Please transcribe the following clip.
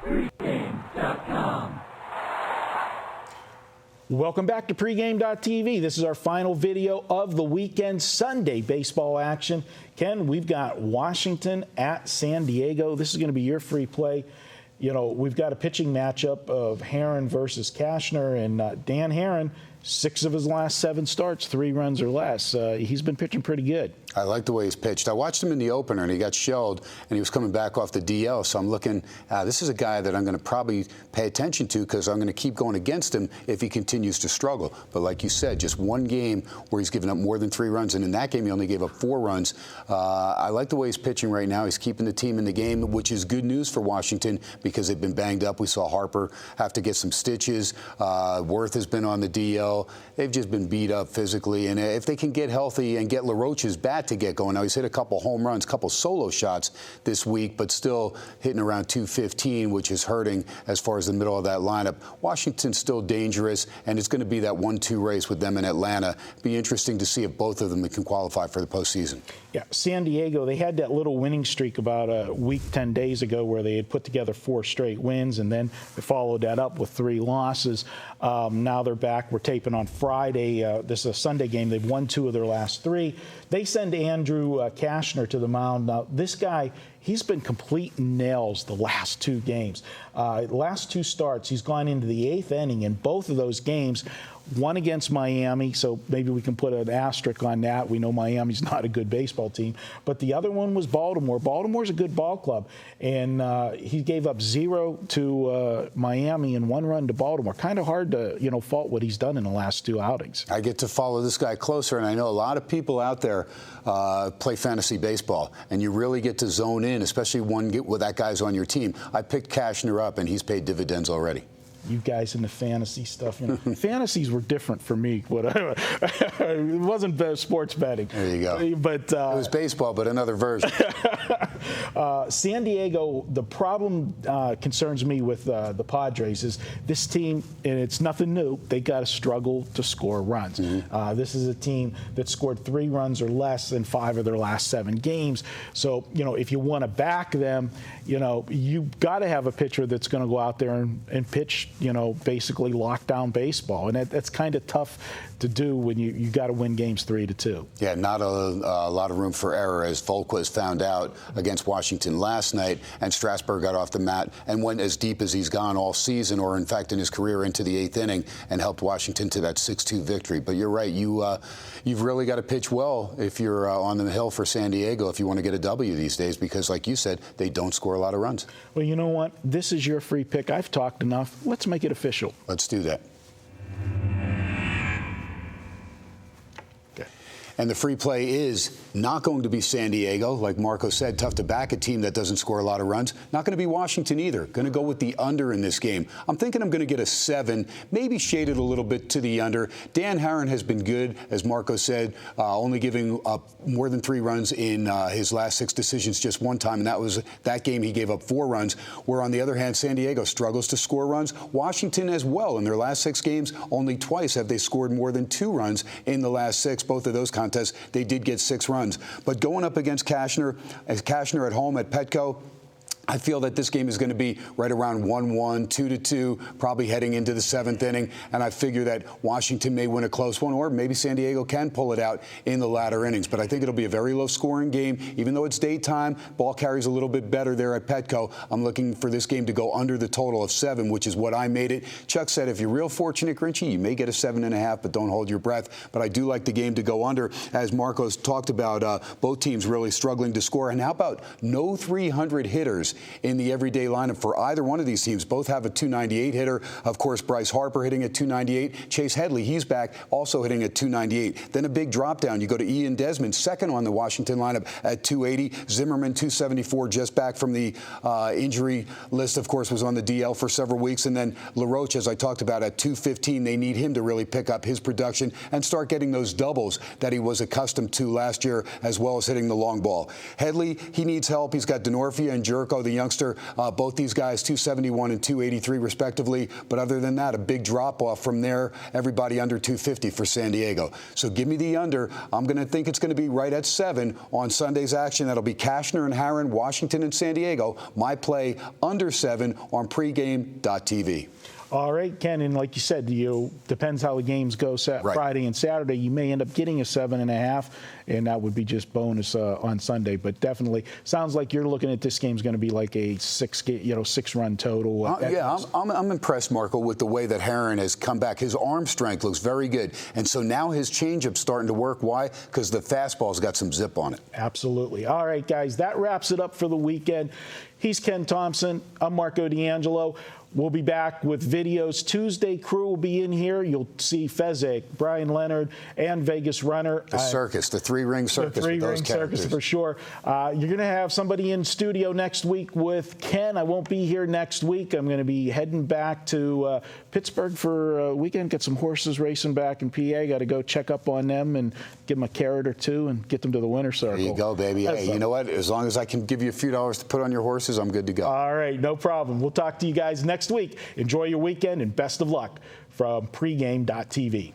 Pregame.com. Welcome back to Pregame.tv. This is our final video of the weekend Sunday baseball action. Ken, we've got Washington at San Diego. This is going to be your free play. You know, we've got a pitching matchup of Herron versus Cashner, and Dan Herron, 6 of his last 7 starts, 3 runs or less. He's been pitching pretty good. I like the way he's pitched. I watched him in the opener, and he got shelled, and he was coming back off the DL. So I'm looking, this is a guy that I'm going to probably pay attention to because I'm going to keep going against him if he continues to struggle. But like you said, just one game where he's given up more than 3 runs, and in that game he only gave up 4 runs. I like the way he's pitching right now. He's keeping the team in the game, which is good news for Washington because they've been banged up. We saw Harper have to get some stitches. Worth has been on the DL. They've just been beat up physically, and if they can get healthy and get LaRoche's bat to get going. Now, he's hit a couple home runs, couple solo shots this week, but still hitting around 215, which is hurting as far as the middle of that lineup. Washington's still dangerous, and it's going to be that 1-2 race with them in Atlanta. Be interesting to see if both of them can qualify for the postseason. Yeah, San Diego, they had that little winning streak about a week, 10 days ago where they had put together 4 straight wins, and then they followed that up with 3 losses. Now they're back. We're taping on Friday. This is a Sunday game. They've won 2 of their last 3. They send Andrew Cashner to the mound. Now, this guy, he's been complete nails the last 2 games. Last 2 starts, he's gone into the 8th inning in both of those games. One against Miami, so maybe we can put an asterisk on that. We know Miami's not a good baseball team. But the other one was Baltimore. Baltimore's a good ball club. And he gave up 0 to Miami and 1 run to Baltimore. Kind of hard to, fault what he's done in the last 2 outings. I get to follow this guy closer, and I know a lot of people out there play fantasy baseball, and you really get to zone in, especially when that guy's on your team. I picked Cashner up, and he's paid dividends already. You guys in the fantasy stuff. Fantasies were different for me. It wasn't sports betting. There you go. But it was baseball, but another version. San Diego, the problem concerns me with the Padres is this team, and it's nothing new, they got to struggle to score runs. Mm-hmm. This is a team that scored 3 runs or less in 5 of their last 7 games. So, if you want to back them, you've got to have a pitcher that's going to go out there and pitch, basically lockdown baseball. And that's kind of tough to do when you got to win games 3-2. Yeah, not a lot of room for error, as Volquez found out against Washington last night, and Strasburg got off the mat and went as deep as he's gone all season, or in fact in his career, into the 8th inning and helped Washington to that 6-2 victory. But you're right, you've really got to pitch well if you're on the hill for San Diego if you want to get a W these days, because like you said, they don't score a lot of runs. Well, you know what? This is your free pick. I've talked enough. Let's make it official. Let's do that. And the free play is not going to be San Diego. Like Marco said, tough to back a team that doesn't score a lot of runs. Not going to be Washington either. Going to go with the under in this game. I'm thinking I'm going to get a 7, maybe shaded a little bit to the under. Dan Herron has been good, as Marco said, only giving up more than 3 runs in his last 6 decisions just one time, and that was that game he gave up 4 runs, where on the other hand, San Diego struggles to score runs. Washington as well. In their last 6 games, only twice have they scored more than 2 runs in the last 6. Both of those contests, they did get 6 runs. But going up against Cashner at home at Petco, I feel that this game is going to be right around 1-1, 2-2, probably heading into the 7th inning. And I figure that Washington may win a close one, or maybe San Diego can pull it out in the latter innings. But I think it'll be a very low-scoring game. Even though it's daytime, ball carries a little bit better there at Petco. I'm looking for this game to go under the total of 7, which is what I made it. Chuck said if you're real fortunate, Grinchy, you may get a 7.5, but don't hold your breath. But I do like the game to go under, as Marcos talked about, both teams really struggling to score. And how about no 300 hitters in the everyday lineup for either one of these teams? Both have a 298 hitter. Of course, Bryce Harper hitting at 298. Chase Headley, he's back, also hitting at 298. Then a big drop down. You go to Ian Desmond, second on the Washington lineup at 280. Zimmerman, 274, just back from the injury list, of course, was on the DL for several weeks. And then LaRoche, as I talked about, at 215. They need him to really pick up his production and start getting those doubles that he was accustomed to last year, as well as hitting the long ball. Headley, he needs help. He's got Denorfia and Jerko Morrow, the youngster. Both these guys, 271 and 283 respectively. But other than that, a big drop off from there. Everybody under 250 for San Diego. So give me the under. I'm going to think it's going to be right at 7 on Sunday's action. That'll be Cashner and Harron, Washington and San Diego. My play under 7 on pregame.tv. All right, Ken, and like you said, depends how the games go Friday and Saturday. You may end up getting a 7.5, and that would be just bonus on Sunday. But definitely, sounds like you're looking at this game's going to be like a 6-run total. Yeah, I'm impressed, Marco, with the way that Harron has come back. His arm strength looks very good, and so now his changeup's starting to work. Why? Because the fastball's got some zip on it. Absolutely. All right, guys, that wraps it up for the weekend. He's Ken Thomson. I'm Marco D'Angelo. We'll be back with videos. Tuesday crew will be in here. You'll see Fezzik, Brian Leonard, and Vegas Runner. The circus, the three-ring circus. The three-ring circus, for sure. You're going to have somebody in studio next week with Ken. I won't be here next week. I'm going to be heading back to Pittsburgh for a weekend, get some horses racing back in PA. Got to go check up on them and give them a carrot or two and get them to the winner's circle. There you go, baby. Hey, you know what? As long as I can give you a few dollars to put on your horses, I'm good to go. All right, no problem. We'll talk to you guys next week. Enjoy your weekend and best of luck from pregame.tv.